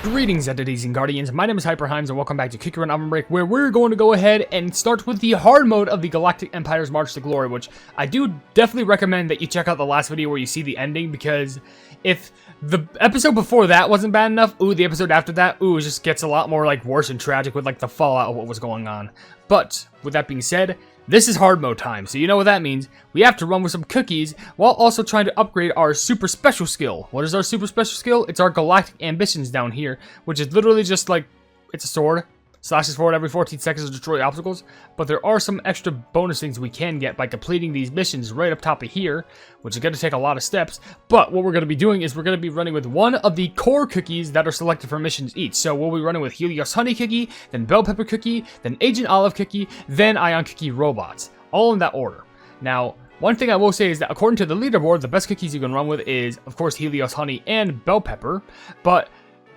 Greetings, entities and guardians. My name is HyperHimes, and welcome back to Cookie Run OvenBreak, where we're going to go ahead and start with the hard mode of the Galactic Empire's March to Glory, which I do definitely recommend that you check out the last video where you see the ending, because if the episode before that wasn't bad enough, the episode after that, it just gets a lot more like worse and tragic with like the fallout of what was going on. But with that being said, this is hard mode time, so you know what that means. We have to run with some cookies while also trying to upgrade our super special skill. What is our super special skill? It's our Galactic Ambitions down here, which is literally just like, it's a sword. Slashes forward every 14 seconds to destroy obstacles, but there are some extra bonus things we can get by completing these missions right up top of here, which is going to take a lot of steps. But what we're going to be doing is we're going to be running with one of the core cookies that are selected for missions each. So we'll be running with Helios Honey Cookie, then Bell Pepper Cookie, then Agent Olive Cookie, then Ion Cookie Robots, all in that order. Now, one thing I will say is that according to the leaderboard, the best cookies you can run with is, of course, Helios Honey and Bell Pepper, but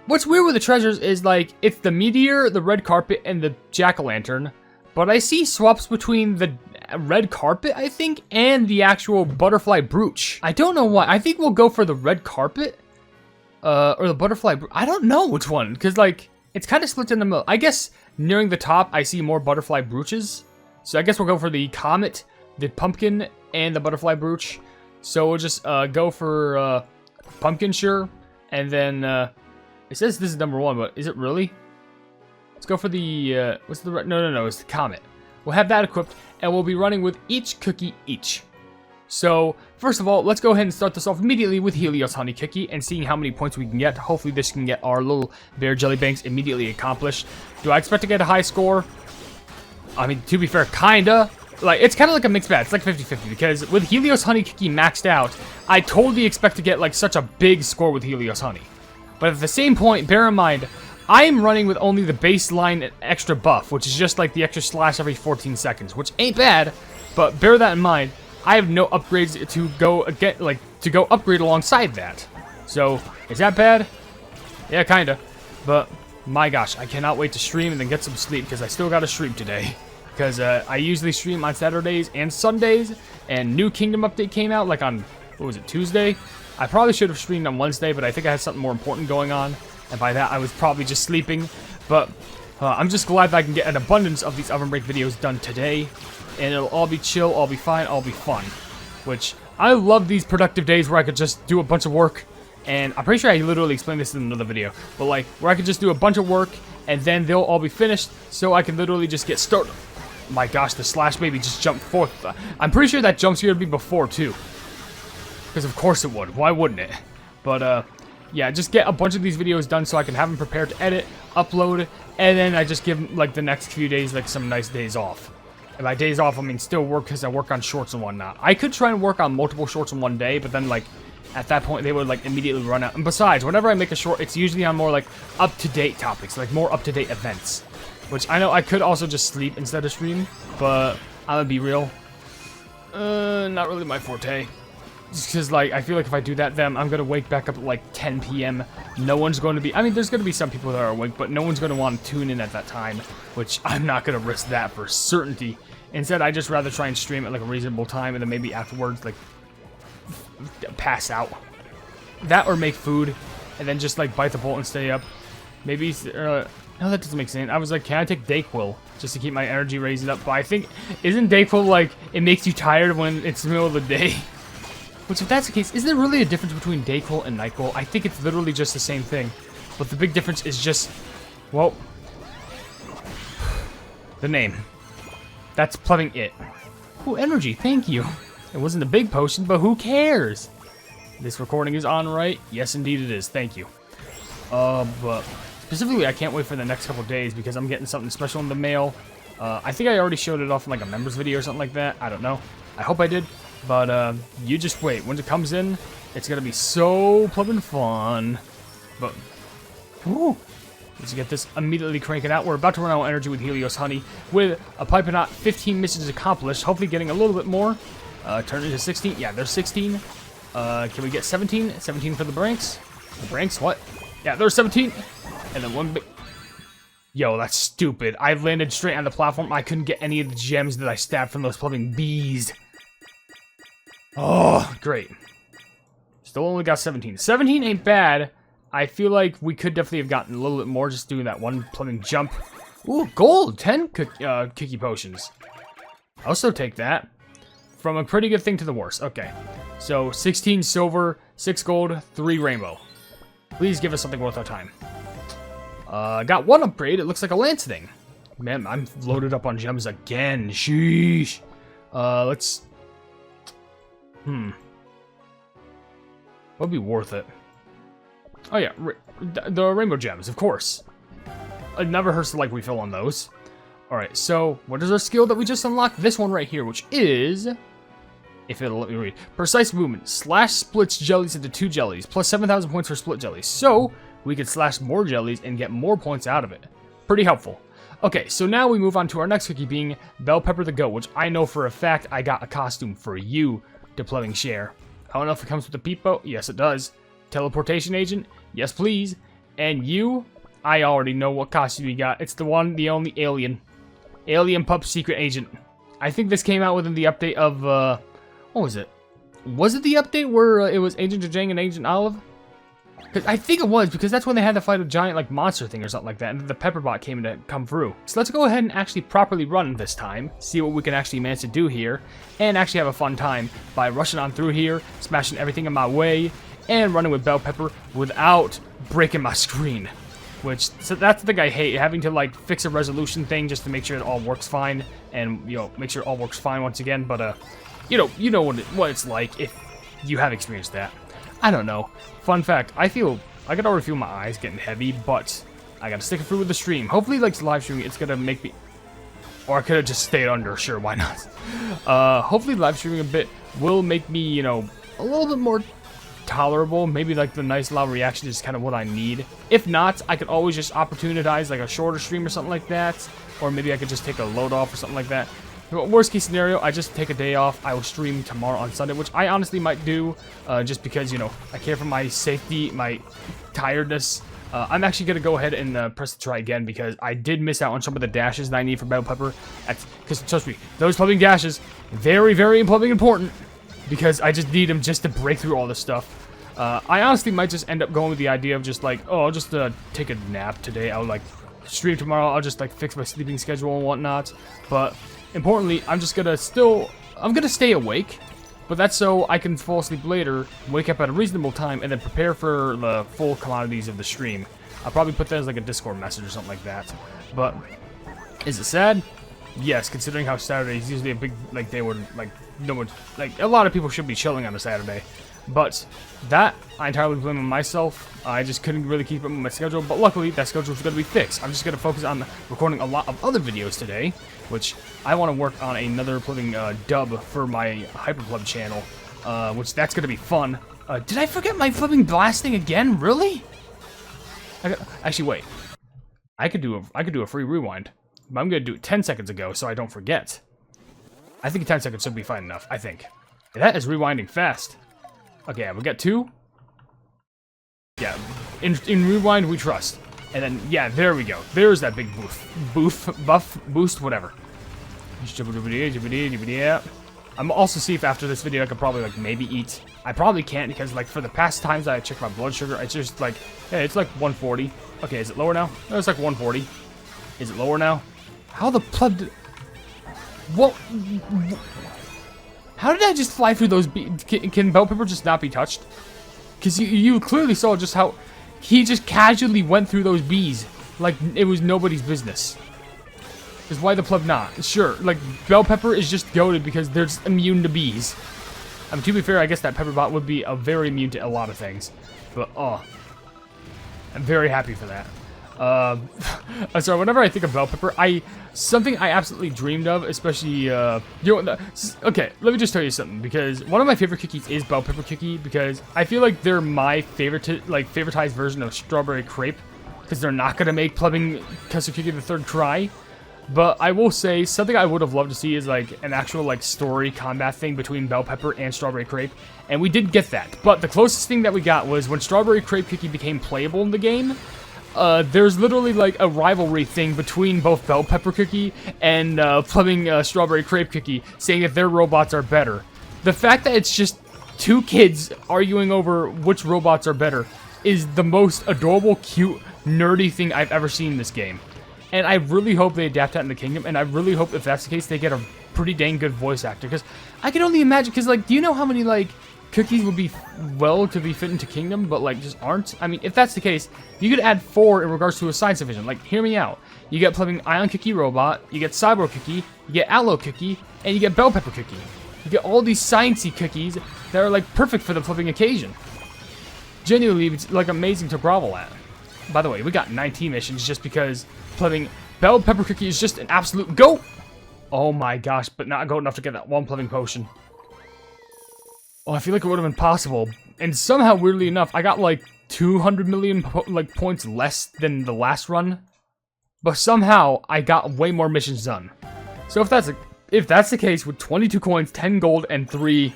what's weird with the treasures is, like, it's the meteor, the red carpet, and the jack-o'-lantern, but I see swaps between the red carpet, I think, and the actual butterfly brooch. I don't know why. I think we'll go for the red carpet, or the butterfly brooch. I don't know which one, because, like, it's kind of split in the middle. I guess nearing the top, I see more butterfly brooches, so I guess we'll go for the comet, the pumpkin, and the butterfly brooch. So we'll just go for pumpkin, sure, and then it says this is number 1, but is it really? Let's go for the, what's the, no, it's the comet. We'll have that equipped, and we'll be running with each cookie each. So, first of all, let's go ahead and start this off immediately with Helios Honey Cookie, and seeing how many points we can get. Hopefully this can get our little bear jelly banks immediately accomplished. Do I expect to get a high score? I mean, to be fair, kinda. Like, it's kind of like a mixed bag. It's like 50-50, because with Helios Honey Cookie maxed out, I totally expect to get, like, such a big score with Helios Honey. But at the same point, bear in mind, I am running with only the baseline extra buff, which is just like the extra slash every 14 seconds, which ain't bad, but bear that in mind. I have no upgrades to go get, like, to go upgrade alongside that. So, is that bad? Yeah, kinda. But, my gosh, I cannot wait to stream and then get some sleep, because I still gotta stream today. Because I usually stream on Saturdays and Sundays, and New Kingdom update came out, like on, what was it, Tuesday? I probably should have streamed on Wednesday, but I think I had something more important going on, and by that I was probably just sleeping. But I'm just glad that I can get an abundance of these OvenBreak videos done today, and it'll all be chill, all be fine, all be fun. Which, I love these productive days where I could just do a bunch of work, and I'm pretty sure I literally explained this in another video, but like, where I could just do a bunch of work, and then they'll all be finished, so I can literally just get started. My gosh, the slash baby just jumped forth. I'm pretty sure that jump scared me before, too. Because of course it would. Why wouldn't it? But, yeah, just get a bunch of these videos done so I can have them prepared to edit, upload, and then I just give, like, the next few days, like, some nice days off. And by days off, I mean still work, because I work on shorts and whatnot. I could try and work on multiple shorts in one day, but then, like, at that point, they would, like, immediately run out. And besides, whenever I make a short, it's usually on more, like, up-to-date topics, like, more up-to-date events. Which, I know I could also just sleep instead of stream, but I'm gonna be real. Not really my forte. Just because, like, I feel like if I do that, then I'm going to wake back up at, like, 10 p.m. No one's going to be... I mean, there's going to be some people that are awake, but no one's going to want to tune in at that time, which I'm not going to risk that for certainty. Instead, I'd just rather try and stream at, like, a reasonable time, and then maybe afterwards, like, pass out. That or make food, and then just, like, bite the bolt and stay up. Maybe... no, that doesn't make sense. I was like, can I take Dayquil just to keep my energy raised up? But I think... Isn't Dayquil, like, it makes you tired when it's the middle of the day? Which, if that's the case, is there really a difference between Dayquil and NyQuil? I think it's literally just the same thing. But the big difference is just, well, the name. That's plugging it. Ooh, energy, thank you. It wasn't a big potion, but who cares? This recording is on, right? Yes, indeed it is. Thank you. But specifically, I can't wait for the next couple days because I'm getting something special in the mail. I think I already showed it off in, like, a members video or something like that. I don't know. I hope I did. But, you just wait. When it comes in, it's gonna be so plumb fun. But, whoo! Let's get this immediately cranking out. We're about to run out of energy with Helios Honey. With a Hypenese 15 missions accomplished. Hopefully getting a little bit more. Turn it to 16. Yeah, there's 16. Can we get 17? 17 for the Branks. The Branks, what? Yeah, there's 17. And then one big... Yo, that's stupid. I landed straight on the platform. I couldn't get any of the gems that I stabbed from those plumbing bees. Oh, great. Still only got 17. 17 ain't bad, I feel like we could definitely have gotten a little bit more just doing that one plumbing jump. Ooh, gold! 10 cookie potions. I'll still take that. From a pretty good thing to the worst. Okay. So, 16 silver, 6 gold, 3 rainbow. Please give us something worth our time. Got one upgrade. It looks like a lance thing. Man, I'm loaded up on gems again. Sheesh. Let's... Would be worth it. Oh yeah, the rainbow gems, of course. It never hurts to like refill on those. Alright, so what is our skill that we just unlocked? This one right here, which is... If it'll let me read. Precise movement. Slash splits jellies into 2 jellies. Plus 7,000 points for split jellies. So, we could slash more jellies and get more points out of it. Pretty helpful. Okay, so now we move on to our next cookie being Bell Pepper the Goat, which I know for a fact I got a costume for you to plumbing share. I don't know if it comes with a peep boat. Yes, it does. Teleportation agent. Yes, please. And you, I already know what costume you got. It's the one, the only alien. Alien Pup Secret Agent. I think this came out within the update of, what was it? Was it the update where it was Agent Jajang and Agent Olive? I think it was, because that's when they had to fight a giant, like, monster thing or something like that, and the Pepperbot came to come through. So let's go ahead and actually properly run this time, see what we can actually manage to do here, and actually have a fun time by rushing on through here, smashing everything in my way, and running with Bell Pepper without breaking my screen. So that's the thing I hate, having to, like, fix a resolution thing just to make sure it all works fine, and, you know, make sure it all works fine once again, but, you know what it's like if you have experienced that. I don't know. Fun fact, I could already feel my eyes getting heavy, but I gotta stick it through with the stream. Hopefully, like, live streaming, it's gonna make me... Or I could have just stayed under, sure, why not? Hopefully live streaming a bit will make me, you know, a little bit more tolerable. Maybe, like, the nice loud reaction is kind of what I need. If not, I could always just opportunize, like, a shorter stream or something like that. Or maybe I could just take a load off or something like that. Worst case scenario, I just take a day off. I will stream tomorrow on Sunday, which I honestly might do, just because, you know, I care for my safety, my tiredness. I'm actually going to go ahead and press the try again, because I did miss out on some of the dashes that I need for Bell Pepper. Because, trust me, those plumbing dashes, very, very plumbing important, because I just need them just to break through all this stuff. I honestly might just end up going with the idea of just like, oh, I'll just take a nap today. I'll, like, stream tomorrow. I'll just, like, fix my sleeping schedule and whatnot. But... importantly, I'm gonna stay awake, but that's so I can fall asleep later, wake up at a reasonable time, and then prepare for the full commodities of the stream. I'll probably put that as like a Discord message or something like that. But, is it sad? Yes, considering how Saturday is usually a big, like, day where, like, no one, like, a lot of people should be chilling on a Saturday. But, that, I entirely blame on myself. I just couldn't really keep up with my schedule, but luckily, that schedule is going to be fixed. I'm just going to focus on recording a lot of other videos today, which I want to work on another plumbing dub for my HyperPlub channel, which that's going to be fun. Did I forget my flipping blasting again? Really? Actually, wait. I could do a free rewind, but I'm going to do it 10 seconds ago so I don't forget. I think 10 seconds should be fine enough, I think. That is rewinding fast. Okay, we got 2. Yeah, in rewind we trust. And then, yeah, there we go. There's that big boost, whatever. I'm also see if after this video I could probably, like, maybe eat. I probably can't because, like, for the past times I checked my blood sugar, it's just like, hey, it's like 140. Okay, is it lower now? No, it's like 140. Is it lower now? How the pleb did... What? How did I just fly through those bees? Can Bell Pepper just not be touched? Because you clearly saw just how he just casually went through those bees like it was nobody's business. Because why the pleb not? Sure, like, Bell Pepper is just goated because they're just immune to bees. I mean, to be fair, I guess that Pepperbot would be very immune to a lot of things. But, oh, I'm very happy for that. So whenever I think of Bell Pepper, something I absolutely dreamed of, especially, you know, okay, let me just tell you something, because one of my favorite cookies is Bell Pepper Cookie, because I feel like they're my favoritized version of Strawberry Crepe, because they're not going to make plumbing custard cookie the third try. But I will say, something I would have loved to see is, like, an actual, like, story combat thing between Bell Pepper and Strawberry Crepe, and we did get that. But the closest thing that we got was when Strawberry Crepe Cookie became playable in the game. There's literally, like, a rivalry thing between both Bell Pepper Cookie and plumbing Strawberry Crepe Cookie, saying that their robots are better. The fact that it's just 2 kids arguing over which robots are better is the most adorable, cute, nerdy thing I've ever seen in this game. And I really hope they adapt that in the Kingdom, and I really hope if that's the case, they get a pretty dang good voice actor. Because I can only imagine, because, like, do you know how many, like, cookies would be to be fit into Kingdom, but, like, just aren't? I mean, if that's the case, you could add 4 in regards to a science division. Like, hear me out. You get Plumbing Ion Cookie Robot, you get Cyber Cookie, you get Aloe Cookie, and you get Bell Pepper Cookie. You get all these sciencey cookies that are, like, perfect for the flipping occasion. Genuinely, it's, like, amazing to grovel at. By the way, we got 19 missions just because Plumbing Bell Pepper Cookie is just an absolute go! Oh my gosh, but not good enough to get that one Plumbing Potion. Oh, I feel like it would have been possible. And somehow, weirdly enough, I got like 200 million points less than the last run. But somehow, I got way more missions done. So if that's the case, with 22 coins, 10 gold, and 3...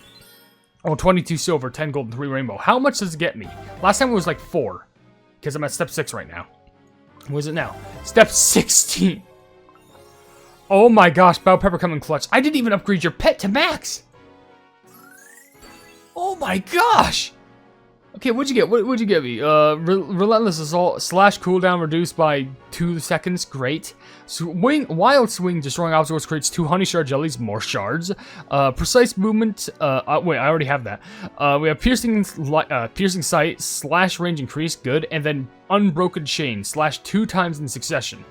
Oh, 22 silver, 10 gold, and 3 rainbow. How much does it get me? Last time it was like 4. Because I'm at step 6 right now. What is it now? Step 16! Oh my gosh, Bell Pepper coming clutch. I didn't even upgrade your pet to max! Oh my gosh! Okay, what'd you get? What'd you give me? Relentless Assault / cooldown reduced by 2 seconds. Great. Wild Swing destroying obstacles creates 2 honey shard jellies, more shards. Precise movement. Wait, I already have that. We have piercing sight / range increase. Good. And then unbroken chain / 2 times in succession.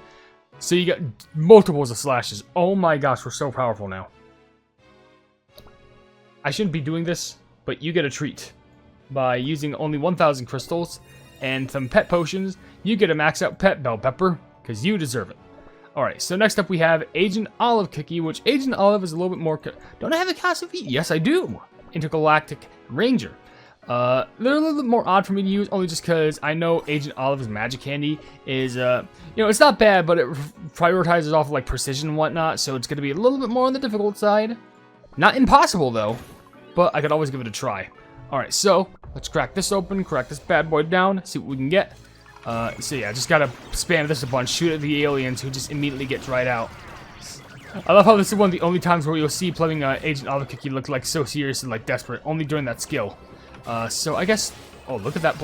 So you got multiples of slashes. Oh my gosh, we're so powerful now. I shouldn't be doing this, but you get a treat. By using only 1,000 crystals and some pet potions, you get a max out pet Bell Pepper, because you deserve it. Alright, so next up we have Agent Olive Cookie, which Agent Olive is a little bit more... Don't I have a Castle Feet? Yes, I do! Intergalactic Ranger. They're a little bit more odd for me to use, only just because I know Agent Olive's magic candy is, you know, it's not bad, but it prioritizes off of, like, precision and whatnot, so it's going to be a little bit more on the difficult side. Not impossible, though, but I could always give it a try. Alright, so, let's crack this open, crack this bad boy down, see what we can get. So yeah, just gotta spam this a bunch, shoot at the aliens who just immediately get dried out. I love how this is one of the only times where you'll see playing Agent Olive Cookie look like so serious and like desperate, only during that skill. So I guess, oh look at that,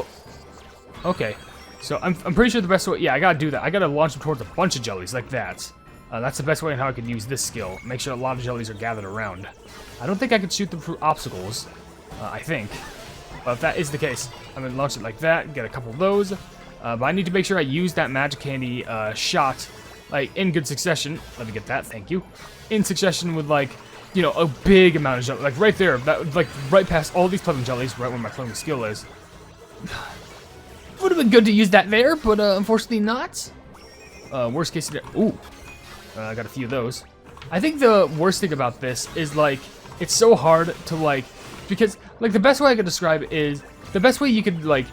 okay. So I'm pretty sure the best way, yeah I gotta do that, I gotta launch them towards a bunch of jellies like that. That's the best way on how I could use this skill, make sure a lot of jellies are gathered around. I don't think I could shoot them through obstacles. I think. But if that is the case, I'm going to launch it like that, get a couple of those. But I need to make sure I use that magic candy shot, like, in good succession. Let me get that, thank you. In succession with, like, you know, a big amount of jelly. Like, right there, that, like, right past all these Pleasant Jellies, right where my Pleasant skill is. Would have been good to use that there, but unfortunately not. Worst case scenario. Ooh. I got a few of those. I think the worst thing about this is, like, it's so hard to, like... Because, like, the best way I could describe it is, the best way you could, like,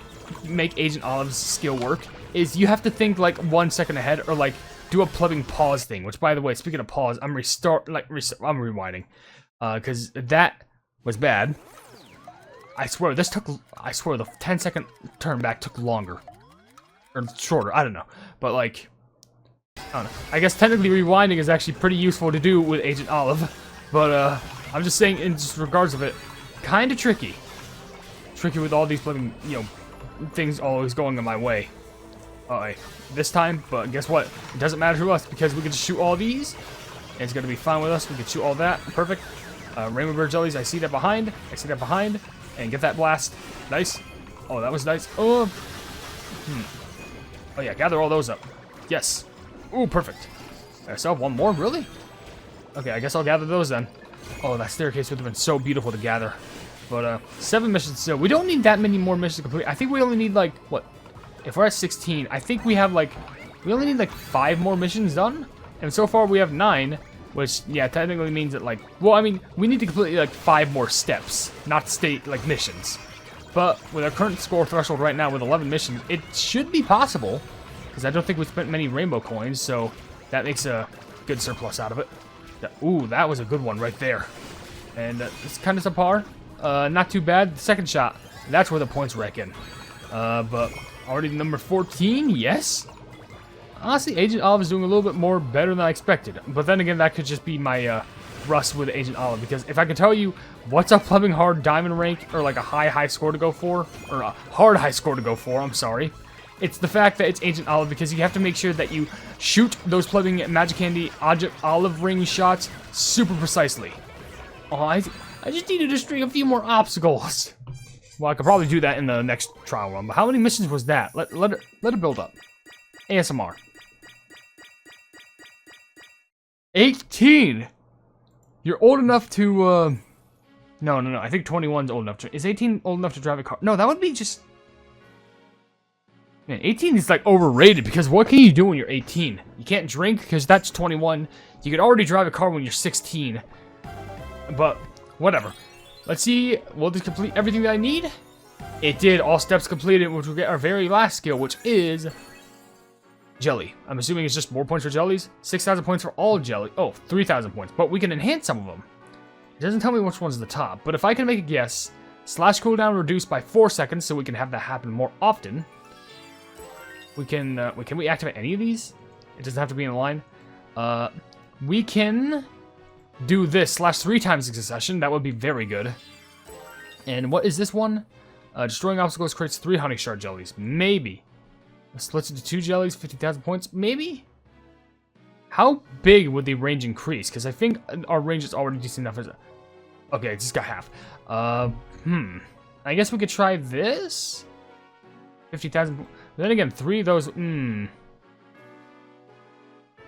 make Agent Olive's skill work is you have to think, like, 1 second ahead, or, like, do a plugging pause thing, which, by the way, speaking of pause, I'm rewinding, because that was bad. I swear, the 10-second turn back took longer, or shorter, I don't know, but, like, I don't know. I guess technically rewinding is actually pretty useful to do with Agent Olive, but, I'm just saying, in just regards of it, kind of tricky. Tricky with all these flipping, you know, things always going in my way. Alright, this time, but guess what? It doesn't matter to us because we can just shoot all these. And it's going to be fine with us. We can shoot all that. Perfect. Rainbow Bird Jellies, I see that behind. I see that behind. And get that blast. Nice. Oh, that was nice. Oh. Oh, yeah, gather all those up. Yes. Ooh, perfect. I still have one more? Really? Okay, I guess I'll gather those then. Oh, that staircase would have been so beautiful to gather. But, 7 missions still. We don't need that many more missions to complete. I think we only need, like, what? If we're at 16, I think we have, like, we only need, like, 5 more missions done. And so far we have 9, which, yeah, technically means that, like, well, I mean, we need to complete, like, 5 more steps, not state, like, missions. But with our current score threshold right now with 11 missions, it should be possible. Because I don't think we spent many rainbow coins, so that makes a good surplus out of it. Ooh, that was a good one right there. And it's kind of subpar. Not too bad. The second shot, that's where the points wreck in. But already number 14, yes. Honestly, Agent Olive is doing a little bit more better than I expected. But then again, that could just be my Rust with Agent Olive, because if I can tell you what's a plumbing hard diamond rank, or like a high score to go for, or a hard high score to go for, I'm sorry, it's the fact that it's Agent Olive, because you have to make sure that you shoot those plumbing magic candy olive ring shots super precisely. Oh, I just needed to string a few more obstacles. Well, I could probably do that in the next trial run, but how many missions was that? Let it build up. ASMR. 18! You're old enough to, No, I think 21's old enough to... Is 18 old enough to drive a car? No, that would be just... Man, 18 is, like, overrated, because what can you do when you're 18? You can't drink, because that's 21. You could already drive a car when you're 16. But, whatever. Let's see, will this complete everything that I need? It did, all steps completed, which will get our very last skill, which is... Jelly. I'm assuming it's just more points for jellies. 6,000 points for all jelly. Oh, 3,000 points, but we can enhance some of them. It doesn't tell me which one's the top, but if I can make a guess, slash cooldown reduced by 4 seconds, so we can have that happen more often. We can, can we activate any of these? It doesn't have to be in the line. We can do this slash 3 times in succession. That would be very good. And what is this one? Destroying obstacles creates 3 honey shard jellies. Maybe. Splits into 2 jellies, 50,000 points. Maybe? How big would the range increase? Because I think our range is already decent enough. Okay, it just got half. I guess we could try this? 50,000. Then again, 3 of those. I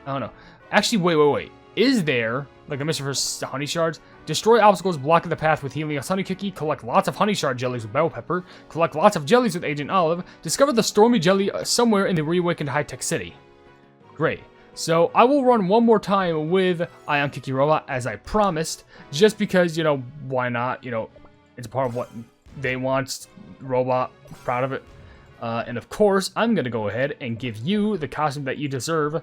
don't know. Actually, wait. Is there, like a mission for honey shards? Destroy obstacles blocking the path with Helios Honey Cookie. Collect lots of honey shard jellies with bell pepper. Collect lots of jellies with Agent Olive. Discover the stormy jelly somewhere in the reawakened high-tech city. Great. So I will run one more time with Ion Cookie Robot as I promised. Just because, you know, why not? You know, it's part of what they want. Robot, proud of it. And of course, I'm going to go ahead and give you the costume that you deserve.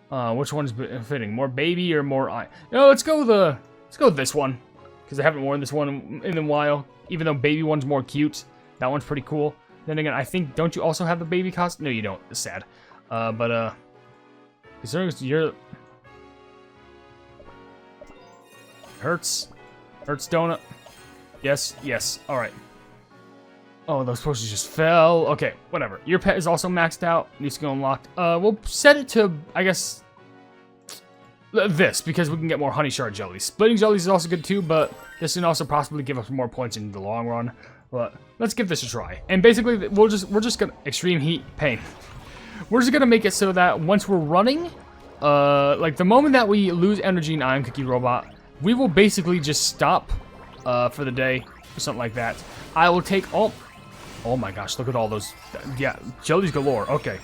Which one's fitting? More baby or more eye? No, let's go with this one. Because I haven't worn this one in a while. Even though baby one's more cute. That one's pretty cool. Then again, I think, don't you also have the baby costume? No, you don't. It's sad. Considering you're... Hurts, donut. Yes, alright. Oh, those posters just fell. Okay, whatever. Your pet is also maxed out. New skill unlocked. We'll set it to, I guess, this, because we can get more honey shard jellies. Splitting jellies is also good too, but this can also possibly give us more points in the long run. But let's give this a try. And basically, we're just gonna extreme heat pain. We're just gonna make it so that once we're running, like the moment that we lose energy in Ion Cookie Robot, we will basically just stop for the day or something like that. I will take all. Oh my gosh, look at all those. Yeah, jellies galore. Okay.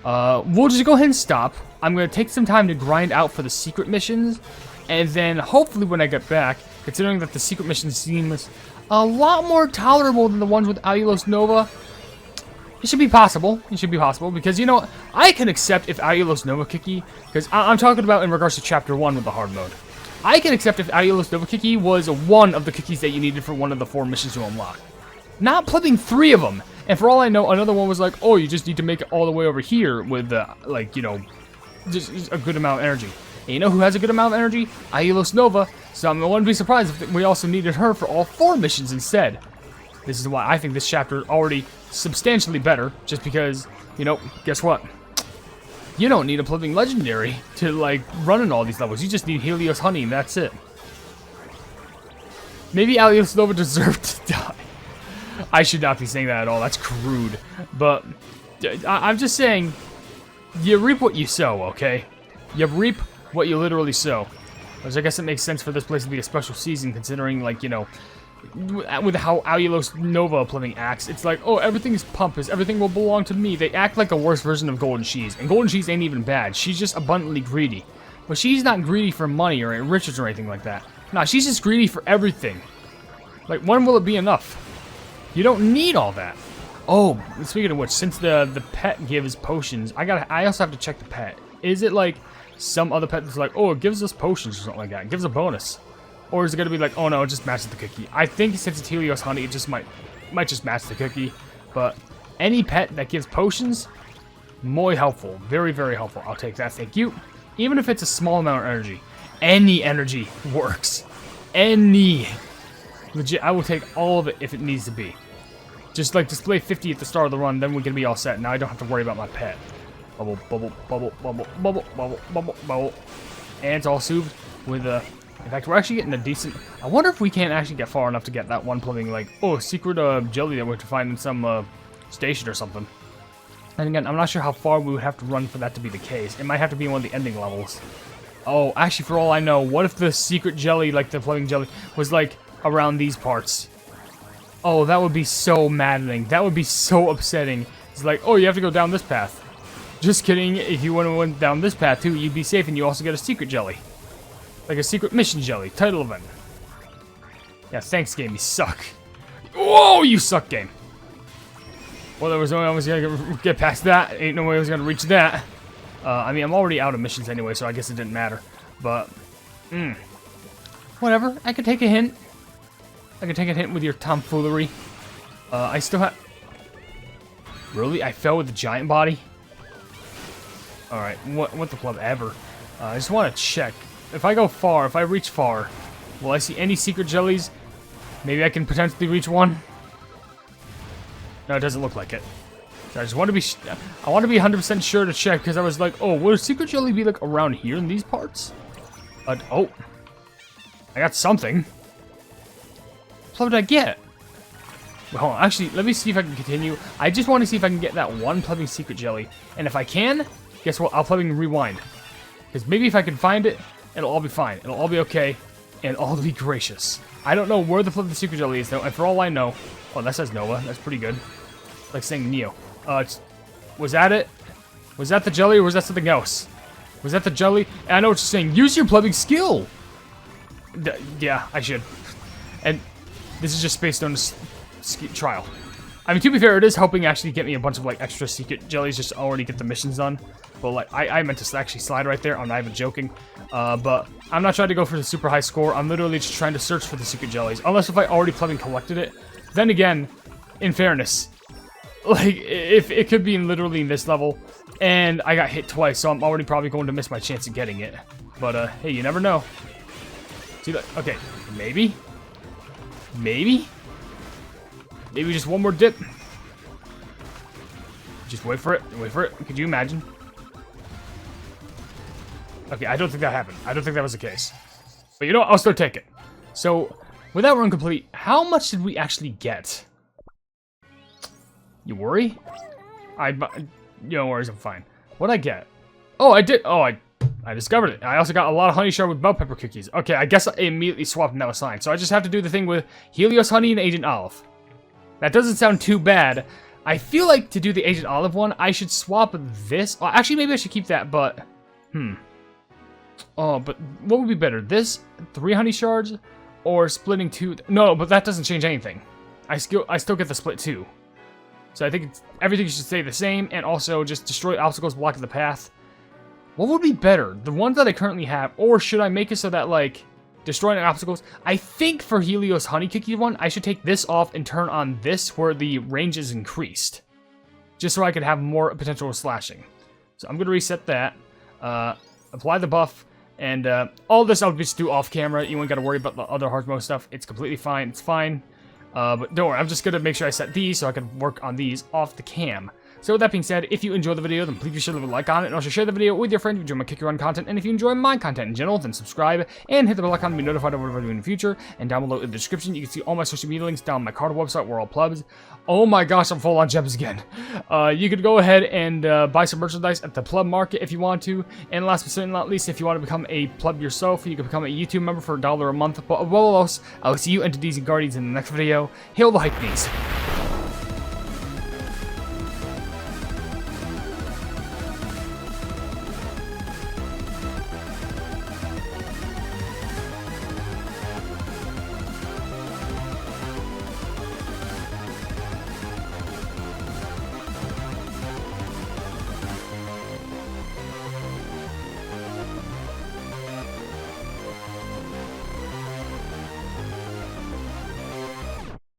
We'll just go ahead and stop. I'm going to take some time to grind out for the secret missions. And then hopefully when I get back, considering that the secret missions seem a lot more tolerable than the ones with Allulose Nova, it should be possible. It should be possible. Because, you know, I can accept if Allulose Nova Cookie, because I'm talking about in regards to Chapter 1 with the hard mode. I can accept if Allulose Nova Cookie was one of the cookies that you needed for one of the 4 missions to unlock. Not plugging 3 of them. And for all I know, another one was like, oh, you just need to make it all the way over here with, like, you know, just a good amount of energy. And you know who has a good amount of energy? Allulose Nova. So I wouldn't be surprised if we also needed her for all 4 missions instead. This is why I think this chapter is already substantially better. Just because, you know, guess what? You don't need a plumbing legendary to, like, run in all these levels. You just need Helios Honey, and that's it. Maybe Allulose Nova deserved to die. I should not be saying that at all. That's crude. But I'm just saying, you reap what you sow, okay? You reap what you literally sow. Which I guess it makes sense for this place to be a special season, considering, like, you know, with how Allulose Nova plumbing acts. It's like, oh, everything's pompous. Everything will belong to me. They act like a worse version of Golden Cheese. And Golden Cheese ain't even bad. She's just abundantly greedy. But she's not greedy for money or riches or anything like that. Nah, she's just greedy for everything. Like, when will it be enough? You don't need all that. Oh, speaking of which, since the pet gives potions, I also have to check the pet. Is it like some other pet that's like, oh, it gives us potions or something like that? It gives a bonus. Or is it gonna be like, oh no, it just matches the cookie? I think since it's Helios Honey, it just might just match the cookie. But any pet that gives potions, muy helpful. Very, very helpful. I'll take that, thank you. Even if it's a small amount of energy. Any energy works. Any. Legit, I will take all of it if it needs to be. Just like display 50 at the start of the run, then we're gonna be all set. Now I don't have to worry about my pet. Bubble, bubble, bubble, bubble, bubble, bubble, bubble, bubble. And it's all soothed with a... In fact, we're actually getting a decent... I wonder if we can't actually get far enough to get that one plumbing, like, oh, secret jelly that we have to find in some station or something. And again, I'm not sure how far we would have to run for that to be the case. It might have to be in one of the ending levels. Oh, actually, for all I know, what if the secret jelly, like the plumbing jelly, was like around these parts? Oh, that would be so maddening. That would be so upsetting. It's like, oh, you have to go down this path. Just kidding. If you went down this path too, you'd be safe, and you also get a secret jelly. Like a secret mission jelly. Title event. Yeah, thanks, game. You suck. Whoa, you suck, game. Well, there was no way I was gonna get past that. Ain't no way I was gonna reach that. I mean, I'm already out of missions anyway, so I guess it didn't matter. But, whatever. I could take a hint. I could take a hint with your tomfoolery. I still have... Really? I fell with the giant body? Alright, what the flub ever. I just want to check. If I go far, if I reach far, will I see any secret jellies? Maybe I can potentially reach one? No, it doesn't look like it. So I just want to be... I want to be 100% sure to check, because I was like, oh, will a secret jelly be, like, around here in these parts? Oh. I got something. What did I get? Well, hold on. Actually, let me see if I can continue. I just want to see if I can get that one plumbing secret jelly. And if I can, guess what? I'll plumbing rewind. Because maybe if I can find it, it'll all be fine. It'll all be okay. And all be gracious. I don't know where the plumbing secret jelly is, though. And for all I know... Oh, that says Nova. That's pretty good. Like saying Neo. Was that it? Was that the jelly, or was that something else? Was that the jelly? I know what you're saying. Use your plumbing skill! Yeah, I should. And this is just Space Stone's trial. I mean, to be fair, it is helping actually get me a bunch of, like, extra secret jellies just to already get the missions done. But, like, I meant to actually slide right there. I'm not even joking. But I'm not trying to go for the super high score. I'm literally just trying to search for the secret jellies. Unless if I already plumbing collected it. Then again, in fairness, like, if it could be literally in this level, and I got hit twice, so I'm already probably going to miss my chance of getting it. But, hey, you never know. See that? Okay, maybe? Maybe? Maybe just one more dip. Just wait for it. Wait for it. Could you imagine? Okay, I don't think that happened. I don't think that was the case. But you know what? I'll still take it. So, with that run complete, how much did we actually get? You worry? No worries, I'm fine. What'd I get? Oh, I did. Oh, I discovered it. I also got a lot of honey shard with bell pepper cookies. Okay, I guess I immediately swapped and that was fine. So I just have to do the thing with Helios Honey and Agent Olive. That doesn't sound too bad. I feel like to do the Agent Olive one, I should swap this. Oh, actually, maybe I should keep that, but... Oh, but what would be better? This, 3 honey shards, or splitting 2? No, but that doesn't change anything. I still get the split 2. So I think everything should stay the same, and also just destroy obstacles blocking the path. What would be better? The ones that I currently have, or should I make it so that, like, destroying obstacles? I think for Helios Honey Cookie one, I should take this off and turn on this where the range is increased. Just so I could have more potential slashing. So I'm going to reset that. Apply the buff. And all this I'll just do off camera. You ain't got to worry about the other hard mode stuff. It's completely fine. It's fine. But don't worry. I'm just going to make sure I set these so I can work on these off the cam. So with that being said, if you enjoyed the video, then please be sure to leave a like on it, and also share the video with your friends if you enjoy my Kick Your Run content, and if you enjoy my content in general, then subscribe, and hit the bell icon to be notified of what I do in the future, and down below in the description, you can see all my social media links down on my card website, where all plebs. Oh my gosh, I'm full on gems again. You could go ahead and buy some merchandise at the pleb market if you want to, and last but certainly not least, if you want to become a pleb yourself, you can become a YouTube member for $1 a month, but above all else, I will see you entities and guardians in the next video. Hail the Hypenese.